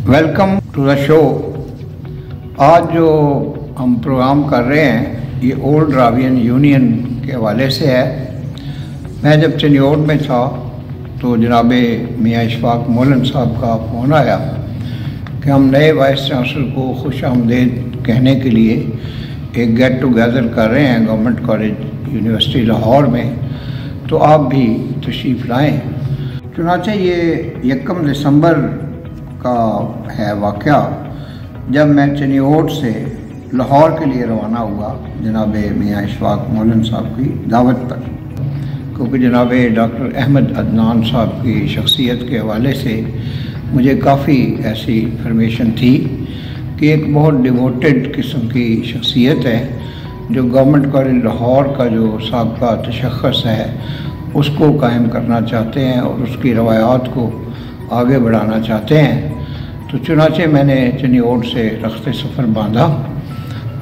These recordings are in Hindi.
Welcome to the show. आज जो हम प्रोग्राम कर रहे हैं ये ओल्ड रावियन यूनियन के हवाले से है। मैं जब चनियोड में था तो जनाब मियाँ इशफाक मौलन साहब का फ़ोन आया कि हम नए वाइस चांसलर को खुश आमदीद कहने के लिए एक गेट टुगेदर कर रहे हैं गवर्नमेंट कॉलेज यूनिवर्सिटी लाहौर में, तो आप भी तशरीफ़ लाएँ। चुनांचे ये 1 दिसंबर का है वाक़या जब मैं चनियोड से लाहौर के लिए रवाना हुआ जनाब मियाँ इशफाक मौलन साहब की दावत पर, क्योंकि जनाब डॉक्टर अहमद अदनान साहब की शख्सियत के हवाले से मुझे काफ़ी ऐसी इन्फॉर्मेशन थी कि एक बहुत डिवोटेड किस्म की शख्सियत है जो गवर्नमेंट कॉलेज लाहौर का जो साबका तशख़्ख़ुस है उसको कायम करना चाहते हैं और उसकी रवायात को आगे बढ़ाना चाहते हैं। तो चुनांचे मैंने चनियोड से रख्ते सफ़र बांधा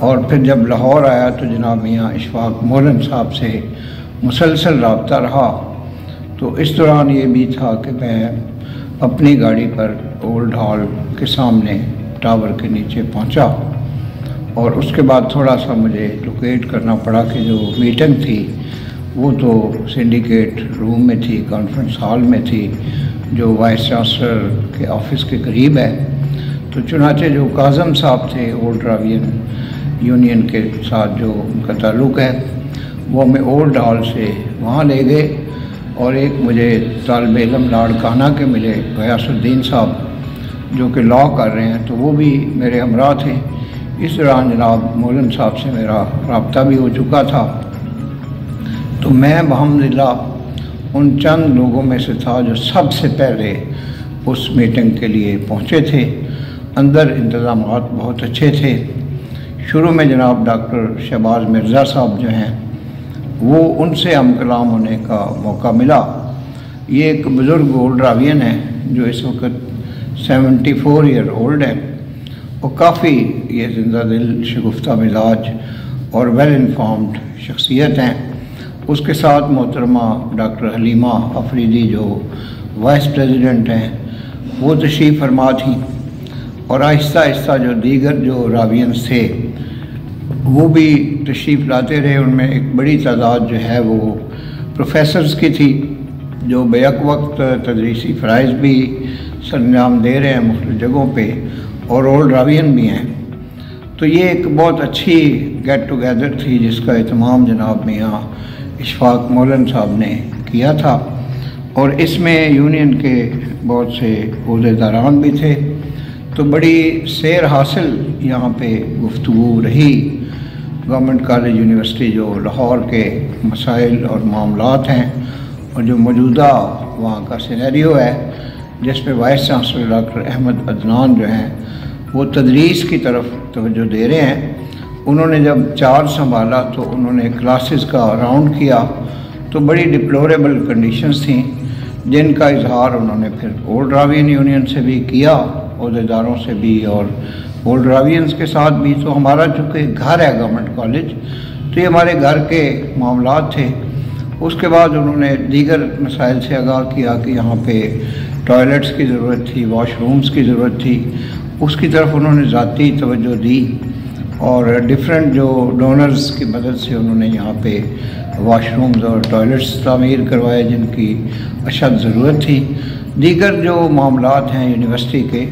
और फिर जब लाहौर आया तो जनाब मियाँ इशफाक मौलन साहब से मुसलसल रब्ता रहा। तो इस दौरान ये भी था कि मैं अपनी गाड़ी पर ओल्ड हॉल के सामने टावर के नीचे पहुंचा और उसके बाद थोड़ा सा मुझे लोकेट करना पड़ा कि जो मीटिंग थी वो तो सिंडिकेट रूम में थी, कॉन्फ्रेंस हॉल में थी जो वाइस चांसलर के ऑफिस के करीब है। तो चुनांचे जो काज़म साहब थे ओल्ड रावियन यूनियन के साथ जो उनका ताल्लुक़ है वो हमें ओल्ड हॉल से वहाँ ले गए और एक मुझे तालिब इल्म लाड़काना के मिले गयासुद्दीन साहब जो कि लॉ कर रहे हैं, तो वो भी मेरे हमरा थे। इस दौरान जनाब मौलन साहब से मेरा रब्ता भी हो चुका था। तो मैं बहम्दुलिल्लाह उन चंद लोगों में से था जो सबसे पहले उस मीटिंग के लिए पहुँचे थे। अंदर इंतज़ामात बहुत अच्छे थे। शुरू में जनाब डॉक्टर शहबाज मिर्ज़ा साहब जो हैं वो उनसे हम कलाम होने का मौका मिला। ये एक बुज़ुर्ग ओल्ड रावियन है जो इस वक्त 74 ईयर ओल्ड है और काफ़ी ये ज़िंदा दिल, शगुफ्ता मिजाज और वेल इन्फॉर्म्ड शख्सियत हैं। उसके साथ मोहतरमा डॉक्टर हलीमा अफरीदी जो वाइस प्रेसिडेंट हैं वो तशरीफ़ फरमा थी और आहिस्ता आहिस्ता जो दीगर जो रावियंस थे वो भी तशरीफ़ लाते रहे। उनमें एक बड़ी तादाद जो है वो प्रोफेसर्स की थी जो बेक वक्त तदरीसी फ़राइज़ भी सरंजाम दे रहे हैं मुख्तलिफ़ जगहों पे और ओल्ड रावियन भी हैं। तो ये एक बहुत अच्छी गेट टुगेदर थी जिसका एहतमाम जनाब मियाँ इशफाक मौलन साहब ने किया था और इसमें यूनियन के बहुत से ओहदेदारान भी थे। तो बड़ी सैर हासिल यहाँ पे गुफ्तगू रही। गवर्नमेंट कॉलेज यूनिवर्सिटी जो लाहौर के मसाइल और मामलात हैं और जो मौजूदा वहाँ का सिनेरियो है जिसमें vice chancellor doctor Ahmad Adnan जो हैं वो तदरीस की तरफ तवज्जो दे रहे हैं। उन्होंने जब चार्ज संभाला तो उन्होंने क्लासेस का राउंड किया तो बड़ी डिप्लोरेबल कंडीशंस थी जिनका इजहार उन्होंने फिर ओल्ड रावियन यूनियन से भी किया, ओहदेदारों से भी और ओल्ड रावियंस के साथ भी। तो हमारा चूँकि घर है गवर्नमेंट कॉलेज तो ये हमारे घर के मामलात थे। उसके बाद उन्होंने दीगर मसाइल से आगाह किया कि यहाँ पे टॉयलेट्स की ज़रूरत थी, वॉशरूम्स की ज़रूरत थी, उसकी तरफ उन्होंने ज़ाती तवज्जो दी और डिफरेंट जो डोनर्स की मदद से उन्होंने यहाँ पे वॉशरूम्स और टॉयलेट्स तामीर करवाए जिनकी अशद ज़रूरत थी। दीगर जो मामलात हैं यूनिवर्सिटी के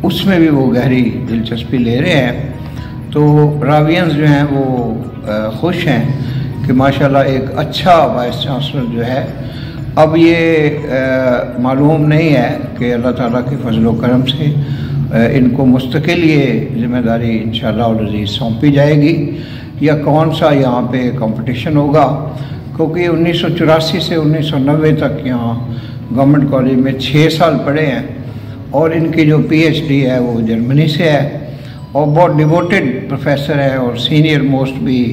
उसमें भी वो गहरी दिलचस्पी ले रहे हैं। तो रावियंस जो हैं वो खुश हैं कि माशाल्लाह एक अच्छा वाइस चांसलर जो है। अब ये मालूम नहीं है कि अल्लाह ताला के फजल करम से इनको मुस्तकिल ये ज़िम्मेदारी इंशाअल्लाह अज़ीज़ सौंपी जाएगी या कौन सा यहाँ पे कंपटीशन होगा, क्योंकि 1984 से 1990 तक यहाँ गवर्नमेंट कॉलेज में 6 साल पढ़े हैं और इनकी जो PhD है वो जर्मनी से है और बहुत डिवोटेड प्रोफेसर हैं और सीनियर मोस्ट भी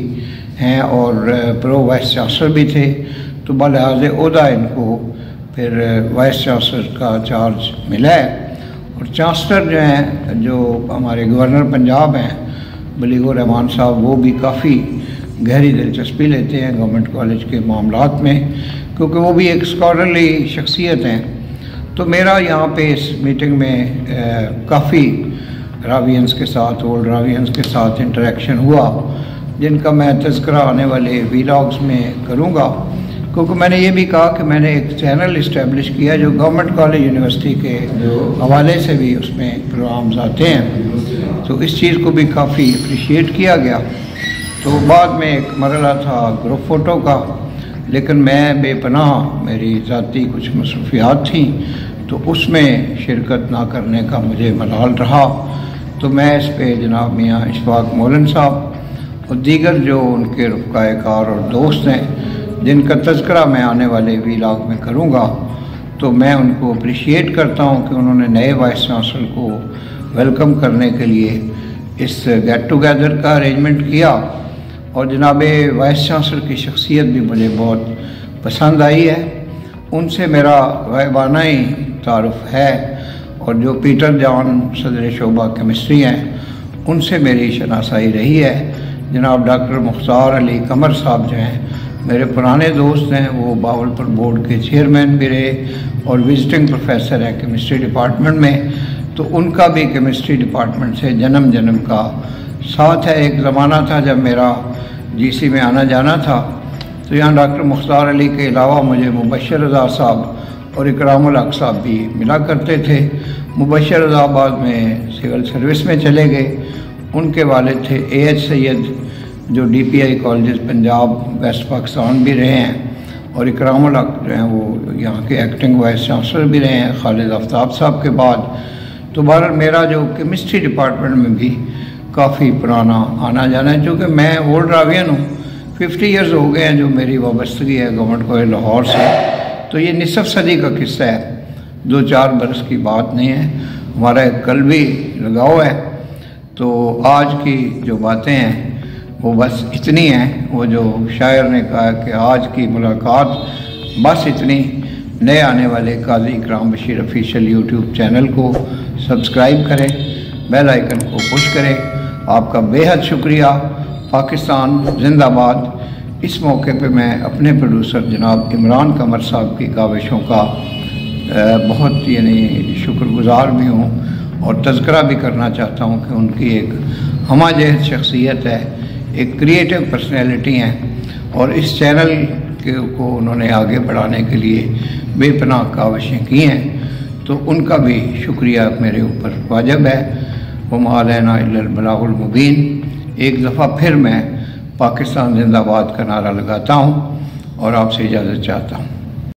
हैं और प्रो वाइस चांसलर भी थे। तो बलिहाज़ ओहदा इनको फिर वाइस चांसलर का चार्ज मिला है और चांसलर जो हैं जो हमारे गवर्नर पंजाब हैं बलीगुर रहमान साहब वो भी काफ़ी गहरी दिलचस्पी लेते हैं गवर्नमेंट कॉलेज के मामलात में, क्योंकि वो भी एक स्कॉलरली शख्सियत हैं। तो मेरा यहाँ पे इस मीटिंग में काफ़ी रावियंस के साथ, ओल्ड रावियंस के साथ इंटरेक्शन हुआ, जिनका मैं तज़किरा आने वाले वीलॉग्स में करूँगा। क्योंकि मैंने ये भी कहा कि मैंने एक चैनल इस्टेब्लिश किया जो गवर्नमेंट कॉलेज यूनिवर्सिटी के हवाले से भी उसमें प्रोग्राम्स आते हैं, तो इस चीज़ को भी काफ़ी अप्रिशिएट किया गया। तो बाद में एक मरला था ग्रुप फ़ोटो का, लेकिन मैं बेपनाह मेरी ज़ाती कुछ मसरूफियात थी, तो उसमें शिरकत ना करने का मुझे मलाल रहा। तो मैं इस पे जनाब मियाँ इशफाक मौलन साहब और दीगर जो उनके रफ़ाकार और दोस्त हैं, जिनका तज़किरा मैं आने वाले वीलॉग में करूँगा, तो मैं उनको अप्रिशिएट करता हूँ कि उन्होंने नए वाइस चांसलर को वेलकम करने के लिए इस गेट टुगेदर का अरेंजमेंट किया। और जनाब वाइस चांसलर की शख्सियत भी मुझे बहुत पसंद आई है। उनसे मेरा गायबाना ही तारुफ़ है, और जो पीटर जॉन सदर शोबा केमिस्ट्री हैं, उनसे मेरी शनासाई रही है। जनाब डॉक्टर मुख्तार अली कमर साहब जो हैं मेरे पुराने दोस्त हैं, वो बावलपुर बोर्ड के चेयरमैन भी रहे और विजिटिंग प्रोफेसर हैं केमिस्ट्री डिपार्टमेंट में। तो उनका भी केमिस्ट्री डिपार्टमेंट से जन्म जन्म का साथ है। एक ज़माना था जब मेरा जीसी में आना जाना था, तो यहाँ डॉक्टर मुख्तार अली के अलावा मुझे मुबशर रज़ा साहब और इकरामुल हक साहब भी मिला करते थे। मुबशर रज़ा बाद में सिविल सर्विस में चले गए। उनके वालिद थे AH सैयद, जो DPI college Punjab west Pakistan भी रहे हैं, और इकरामुल हक जो हैं वो यहाँ के एक्टिंग वाइस चांसलर भी रहे हैं खालिद आफ्ताब साहब के बाद। तो बहरहाल मेरा जो केमिस्ट्री डिपार्टमेंट में भी काफ़ी पुराना आना जाना है, क्योंकि मैं ओल्ड रावियन हूँ। 50 ईयर्स हो गए हैं जो मेरी वाबस्तगी है गवर्नमेंट कॉलेज लाहौर से। तो ये निसफ सदी का किस्सा है, 2-4 बरस की बात नहीं है। हमारा एक कल्बी लगाव है। तो आज की जो बातें हैं वो बस इतनी हैं। वो जो शायर ने कहा कि आज की मुलाकात बस इतनी। नए आने वाले काजी इकराम बशीर ऑफिशियल यूट्यूब चैनल को सब्सक्राइब करें, बेल आइकन को पुश करें। आपका बेहद शुक्रिया। पाकिस्तान जिंदाबाद। इस मौके पे मैं अपने प्रोड्यूसर जनाब इमरान कमर साहब की काविशों का बहुत शुक्रगुजार भी हूँ, और तज़किरा भी करना चाहता हूँ कि उनकी एक हमाजहत शख्सियत है, एक क्रिएटिव पर्सनैलिटी हैं, और इस चैनल को उन्होंने आगे बढ़ाने के लिए बेपनाह काविशें की हैं। तो उनका भी शुक्रिया मेरे ऊपर वाजिब है। वमा अलैना इल्लल बलागुल मुबीन। एक दफ़ा फिर मैं पाकिस्तान जिंदाबाद का नारा लगाता हूँ और आपसे इजाज़त चाहता हूँ।